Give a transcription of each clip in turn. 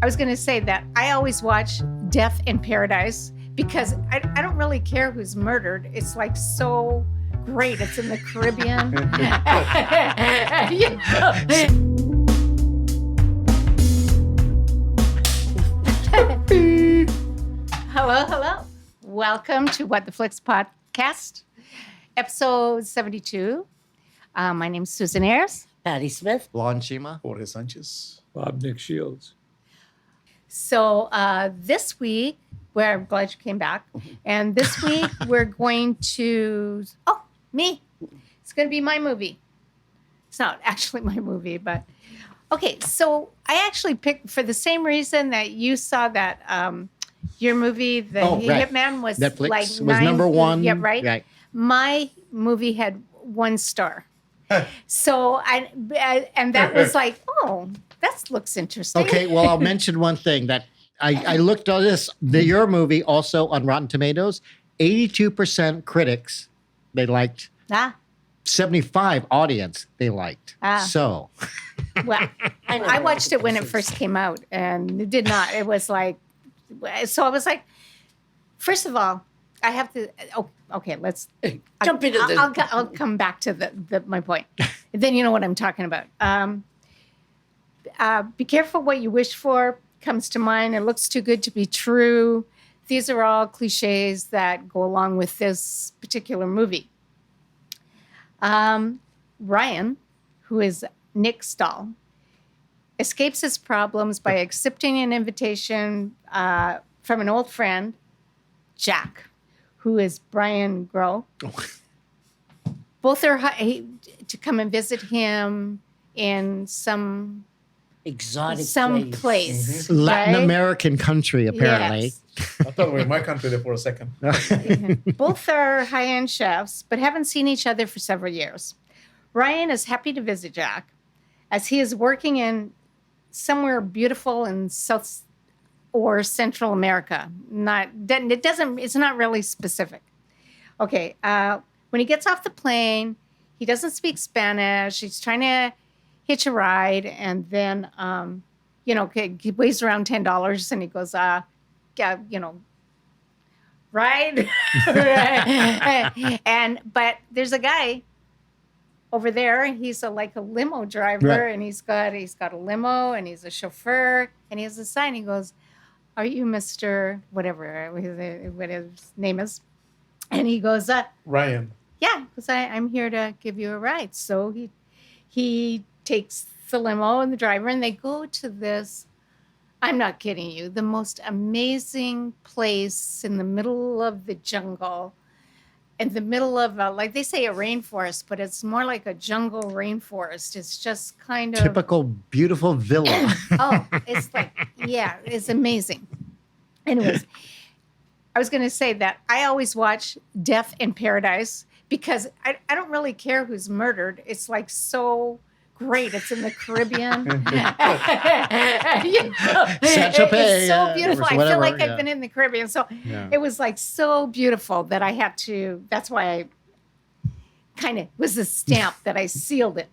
I was going to say that I always watch Death in Paradise because I don't really care who's murdered. It's like so great. It's in the Caribbean. Hello. Welcome to What the Flicks podcast, episode 72. My name's Susan Ayers. Patty Smith. Lon Chima. Jorge Sanchez. Bob Nick Shields. So this week, I'm glad you came back. And this week we're going to, me. It's going to be my movie. It's not actually my movie, but okay. So I actually picked for the same reason that you saw that your movie, The Hitman, was Netflix like was 9, number one. Yeah, right. My movie had 1 star. So and that was like, that looks interesting. Okay, well, I'll mention one thing that I looked at your movie also on Rotten Tomatoes, 82% critics, they liked. 75 audience, they liked. So. Well, I watched it when it first came out and it did not. It was like, so I was like, first of all, I have to, okay, let's jump into this. I'll come back to my point. Then you know what I'm talking about. Be careful what you wish for comes to mind. It looks too good to be true. These are all cliches that go along with this particular movie. Ryan, who is Nick Stahl, escapes his problems by accepting an invitation from an old friend, Jack, who is Brian Grow. Both are to come and visit him in some exotic place. Mm-hmm. Latin American country, apparently. Yes. I thought we were in my country there for a second. Both are high-end chefs, but haven't seen each other for several years. Ryan is happy to visit Jack, as he is working in somewhere beautiful in South or Central America. It's not really specific. Okay, when he gets off the plane, he doesn't speak Spanish. He's trying to hitch a ride, and then he weighs around $10, and he goes, ride. But there's a guy over there. He's like a limo driver, right. And he's got a limo, and he's a chauffeur, and he has a sign. He goes, "Are you Mr. whatever his name is?" And he goes, Ryan. Yeah, because I'm here to give you a ride. So he takes the limo and the driver, and they go to this, I'm not kidding you, the most amazing place in the middle of the jungle, in the middle of, like they say, a rainforest, but it's more like a jungle rainforest. It's just kind of... Typical beautiful villa. It's like, yeah, it's amazing. Anyways, I was going to say that I always watch Death in Paradise because I don't really care who's murdered. It's like so... great. It's in the Caribbean. It's so beautiful. I feel like I've been in the Caribbean. So it was like so beautiful that I had to, that's why I kind of was a stamp that I sealed it.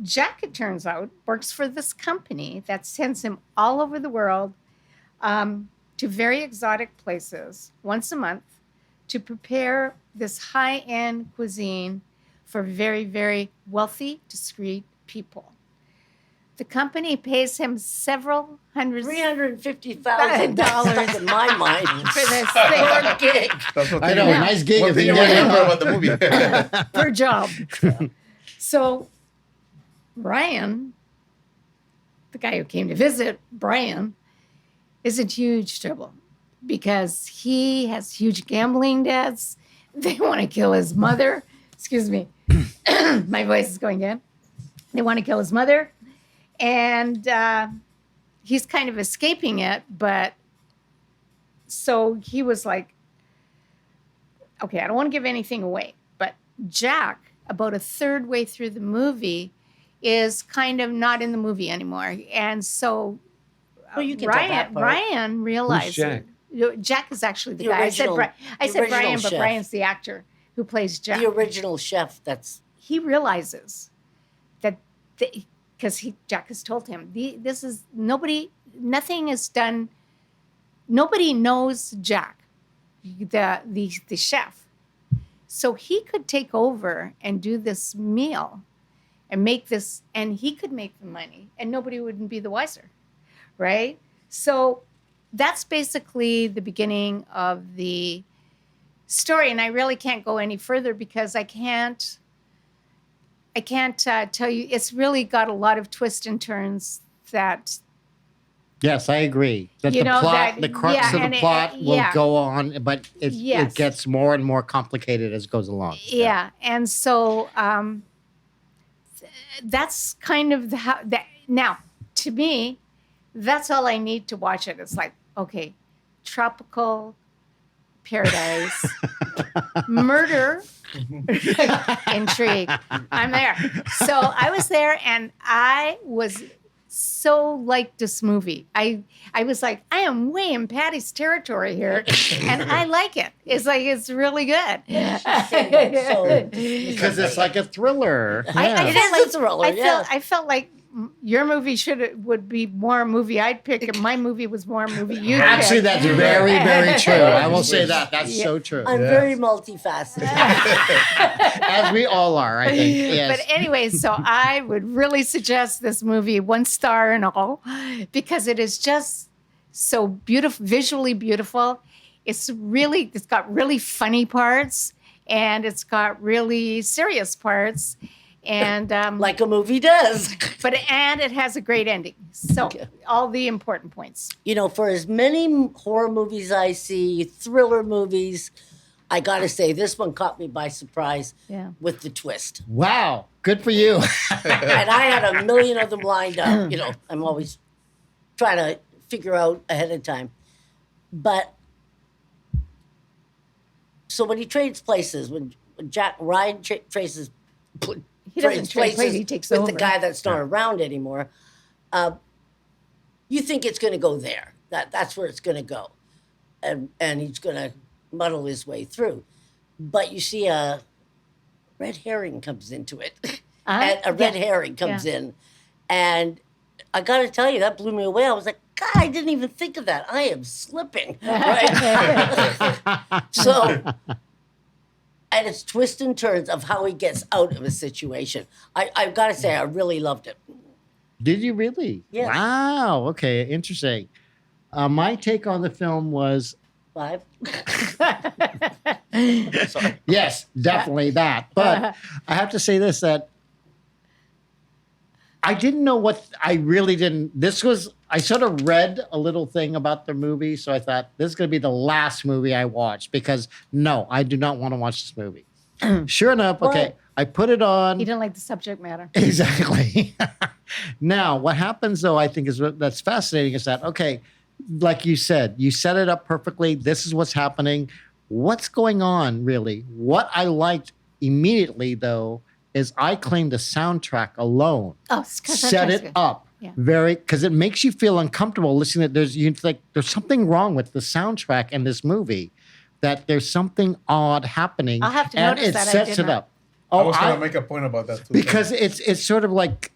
Jack, it turns out, works for this company that sends him all over the world to very exotic places once a month to prepare this high-end cuisine for very, very wealthy, discreet people. The company pays him several hundred... $350,000 in my mind for this thing. Gig. I know, nice gig. What If do you you remember about the movie? Per job. So Ryan, the guy who came to visit, Brian, is in huge trouble because he has huge gambling debts. They want to kill his mother. Excuse me. My voice is going in. They want to kill his mother. And he's kind of escaping it. But so he was like, okay, I don't want to give anything away. But Jack, about a third way through the movie, is kind of not in the movie anymore. And so Ryan realized... Who's Jack? Jack is actually the guy. I said Brian, but Brian's the actor who plays Jack. The original chef. He realizes that because Jack has told him, this is nothing is done. Nobody knows Jack, the chef. So he could take over and do this meal and make this, and he could make the money and nobody wouldn't be the wiser, right? So that's basically the beginning of the story. And I really can't go any further because I can't tell you. It's really got a lot of twists and turns that. Yes, I agree. That You the know, plot, that- the crux yeah, of and the it- plot will yeah. go on, but it Yes. gets more and more complicated as it goes along. Yeah. And so that's kind of now, to me, that's all I need to watch it. It's like, okay, tropical paradise, murder, intrigue. I'm there. So I was there and I was so like this movie. I was like, I am way in Patty's territory here and I like it. It's like, it's really good. Because it's like a thriller. I Yeah. It felt is a thriller, yeah. I felt like your movie would be more a movie I'd pick, and my movie was more a movie you'd Actually, pick. that's very, very true. I will say that. That's so true. I'm very multifaceted. As we all are, I think. Yes. But anyway, so I would really suggest this movie, 1 star and all, because it is just so beautiful, visually beautiful. It's got really funny parts, and it's got really serious parts. And Like a movie does. and it has a great ending. So all the important points. You know, for as many horror movies I see, thriller movies, I gotta say this one caught me by surprise with the twist. Wow. Good for you. And I had a million of them lined up. You know, I'm always trying to figure out ahead of time. But so when he trades places, when Ryan traces. He doesn't trade places, he takes with over. the guy that's not around anymore. You think it's going to go there? That's where it's going to go, and he's going to muddle his way through. But you see a red herring comes into it, and a red herring comes in, and I got to tell you that blew me away. I was like, God, I didn't even think of that. I am slipping, right? So. And it's twists and turns of how he gets out of a situation. I've got to say, I really loved it. Did you really? Yes. Wow. Okay. Interesting. My take on the film was 5. yes, definitely that. But I have to say this, that I didn't know what I really didn't. I sort of read a little thing about the movie, so I thought this is going to be the last movie I watch because no, I do not want to watch this movie. Sure enough, okay, I put it on. You didn't like the subject matter. Exactly. Now, what happens though, I think that's fascinating is that, okay, like you said, you set it up perfectly. This is what's happening. What's going on really? What I liked immediately though, is I claim the soundtrack alone set it up because it makes you feel uncomfortable listening. That there's something wrong with the soundtrack in this movie, that there's something odd happening. I'll have to and notice it that. sets it up. I was going to make a point about that too. Because it's sort of like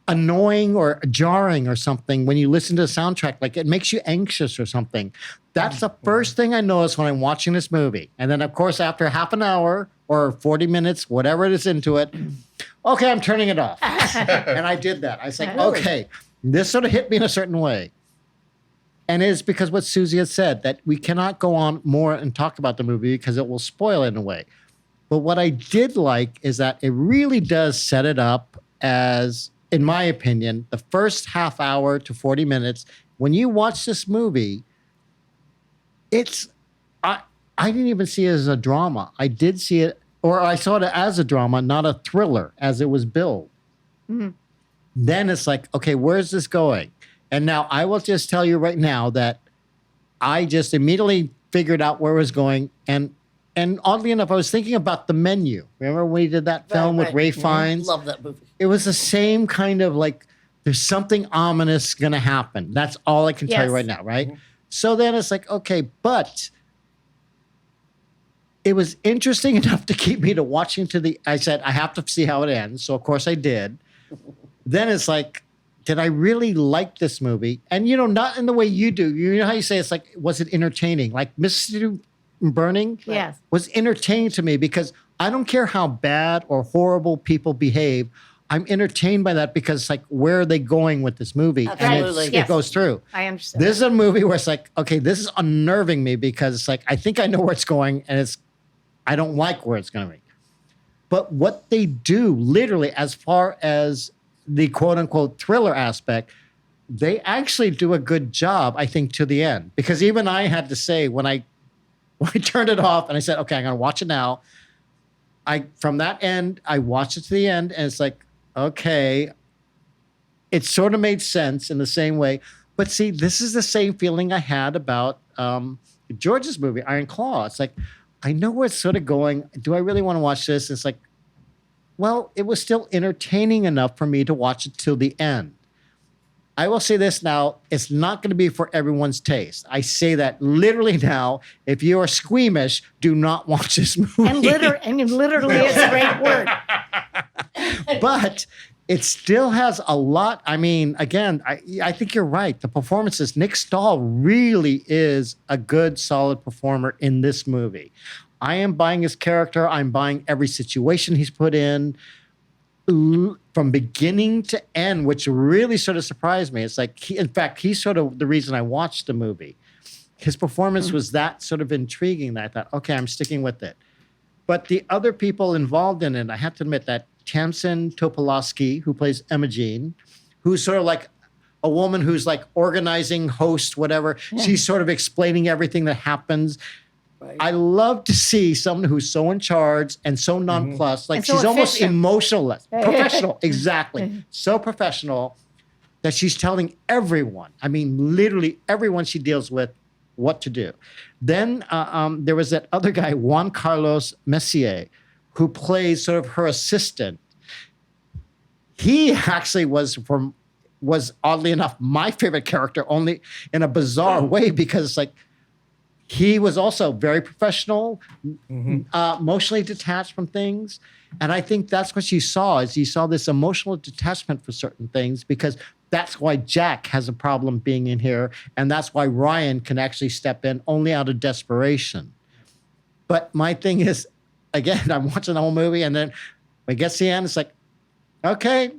annoying or jarring or something when you listen to the soundtrack. Like it makes you anxious or something. That's the first thing I notice when I'm watching this movie. And then, of course, after half an hour or 40 minutes, whatever it is into it, okay, I'm turning it off. And I did that. I was like, okay, this sort of hit me in a certain way. And it's because what Susie has said, that we cannot go on more and talk about the movie because it will spoil it in a way. But what I did like is that it really does set it up as, in my opinion, the first half hour to 40 minutes. When you watch this movie, I didn't even see it as a drama. I did see it, or I saw it as a drama, not a thriller, as it was billed. Mm-hmm. Then it's like, okay, where's this going? And now I will just tell you right now that I just immediately figured out where it was going. And oddly enough, I was thinking about The Menu. Remember when we did that film with Ray Fiennes? Love that movie. It was the same kind of like, there's something ominous going to happen. That's all I can tell you right now, right? Mm-hmm. So then it's like, okay, but it was interesting enough to keep me to watching I said, I have to see how it ends. So of course I did. then it's like, did I really like this movie? And, not in the way you do. You know how you say it's like, was it entertaining? Like Mississippi Burning was entertaining to me because I don't care how bad or horrible people behave. I'm entertained by that because it's like, where are they going with this movie? Absolutely. And it goes through. I understand. This is a movie where it's like, okay, this is unnerving me because it's like, I think I know where it's going and I don't like where it's going to be. But what they do literally as far as the quote unquote thriller aspect, they actually do a good job, I think, to the end. Because even I had to say when I turned it off and I said, okay, I'm going to watch it now. From that end, I watched it to the end and it's like, okay, it sort of made sense in the same way. But see, this is the same feeling I had about George's movie, Iron Claw. It's like, I know where it's sort of going. Do I really want to watch this? It's like, well, it was still entertaining enough for me to watch it till the end. I will say this now, it's not going to be for everyone's taste. I say that literally now. If you are squeamish, do not watch this movie. And literally is a great word. But it still has a lot. I mean, again, I think you're right. The performances, Nick Stahl really is a good, solid performer in this movie. I am buying his character. I'm buying every situation he's put in from beginning to end, which really sort of surprised me. It's like, he's sort of the reason I watched the movie. His performance was that sort of intriguing that I thought, okay, I'm sticking with it. But the other people involved in it, I have to admit that Tamsin Topolowski, who plays Imogene, who's sort of like a woman who's like organizing, host, whatever. Yeah. She's sort of explaining everything that happens. Right. I love to see someone who's so in charge and so nonplussed. Like, she's almost emotionless. Professional, exactly. So professional that she's telling everyone, I mean, literally everyone she deals with, what to do. Then there was that other guy, Juan Carlos Messier, who plays sort of her assistant. He actually was oddly enough my favorite character, only in a bizarre way, because it's like, he was also very professional, emotionally detached from things. And I think that's what you saw this emotional detachment for certain things, because that's why Jack has a problem being in here. And that's why Ryan can actually step in only out of desperation. But my thing is, again, I'm watching the whole movie and then when it gets to the end, it's like, okay,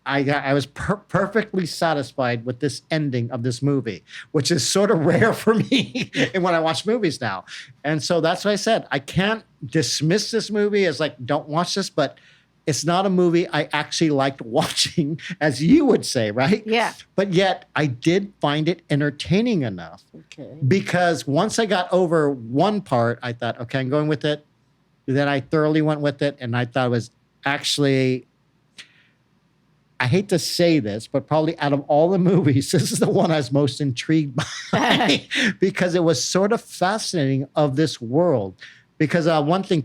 I was perfectly satisfied with this ending of this movie, which is sort of rare for me when I watch movies now. And so that's what I said. I can't dismiss this movie as like, don't watch this, but it's not a movie I actually liked watching, as you would say, right? Yeah. But yet I did find it entertaining enough. Okay. Because once I got over one part, I thought, okay, I'm going with it. Then I thoroughly went with it. And I thought it was actually, I hate to say this, but probably out of all the movies, this is the one I was most intrigued by because it was sort of fascinating of this world. Because one thing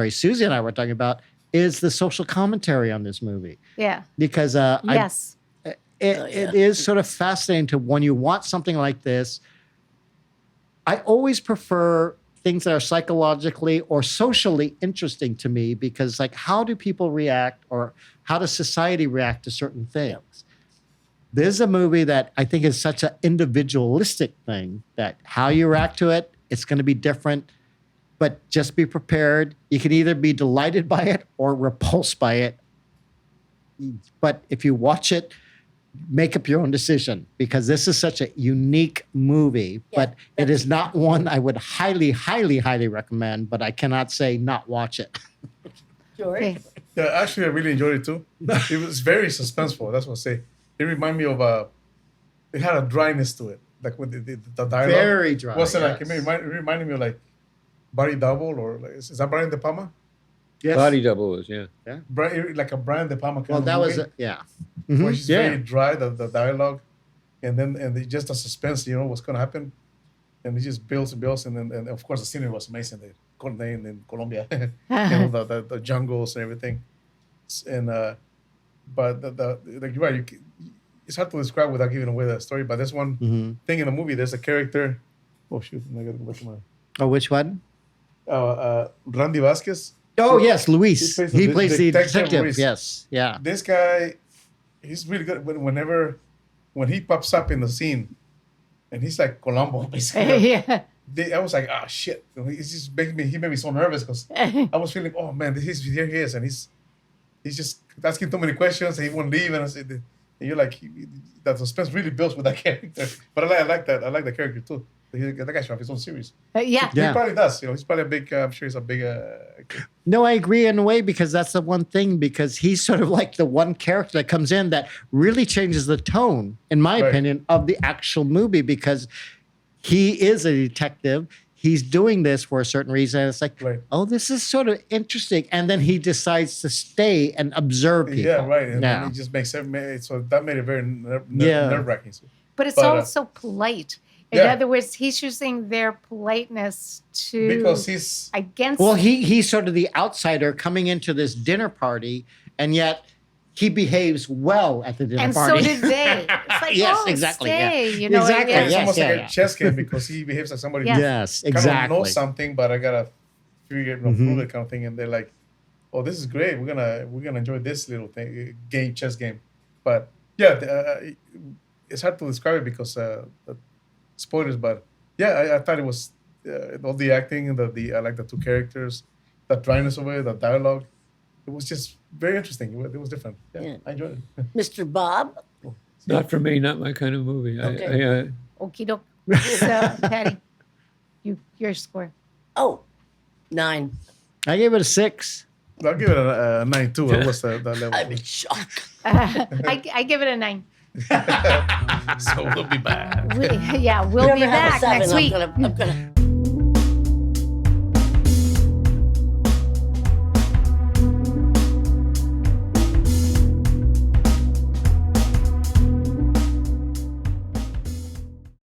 Susie and I were talking about is the social commentary on this movie. Yeah. Because it is sort of fascinating to when you watch something like this. I always prefer things that are psychologically or socially interesting to me because, like, how do people react or how does society react to certain things? This is a movie that I think is such an individualistic thing that how you react to it, it's going to be different, but just be prepared. You can either be delighted by it or repulsed by it. But if you watch it, make up your own decision because this is such a unique movie, but it is not one I would highly, highly, highly recommend, but I cannot say not watch it. George? Okay. Yeah, actually, I really enjoyed it too. It was very suspenseful. That's what I say. It reminded me of it had a dryness to it, like with the dialogue. Very dry. Wasn't like it reminded me of like Body Double or like, is that Brian De Palma? Yes. Body Double is, yeah. Like a Brian De Palma kind Well, of that movie. was yeah. Where she's very dry, the dialogue, and just the suspense, what's going to happen, and it just builds and builds, and then and of course the scenery was amazing. The Corday in Colombia, the jungles and everything, and but you're right, it's hard to describe without giving away the story. But there's one thing in the movie. There's a character. Oh shoot! I gotta go back to my. Oh, which one? Randy Vasquez. Oh yes, Luis. He plays the Detective detective. Luis. Yes, yeah. This guy, he's really good. When he pops up in the scene, and he's like Columbo basically. Yeah. I was like, oh shit! He's just he made me so nervous because I was feeling, oh man, here he is, and he's just asking too many questions, and he won't leave, and I said, and you're like, that suspense really builds with that character. But I like that. I like the character too. That guy should have his own series. Yeah. He probably does. He's probably a big. I'm sure he's a big. No, I agree in a way because that's the one thing because he's sort of like the one character that comes in that really changes the tone, in my opinion, of the actual movie because he is a detective. He's doing this for a certain reason. And it's like, oh, this is sort of interesting. And then he decides to stay and observe people. Yeah, right. And then he just makes it. So that made it very nerve-wracking. But it's also polite. In other words, he's using their politeness to because he's against. Well, he's sort of the outsider coming into this dinner party, and yet he behaves well at the dinner party. And so did they. It's like, yes, exactly. Stay, Yeah. you know exactly. what I mean? it's almost like a chess game because he behaves like somebody who yes, kind exactly. of knows something, but I gotta figure it, prove it kind of thing. And they're like, "Oh, this is great. We're gonna enjoy this little chess game." But it's hard to describe it because spoilers. But I thought it was all the acting and I like the two characters, the dryness of it, the dialogue. It was just very interesting. It was different. Yeah. I enjoyed it. Mr. Bob? Not for me, not my kind of movie. Okay. Okie doke. So, Patty, your score. Oh, 9. I gave it a 6. I'll give it a 9 too. That was that level. I'm in shock. I give it a 9. So we'll be back. We'll be Never have a back 7. next week. I'm gonna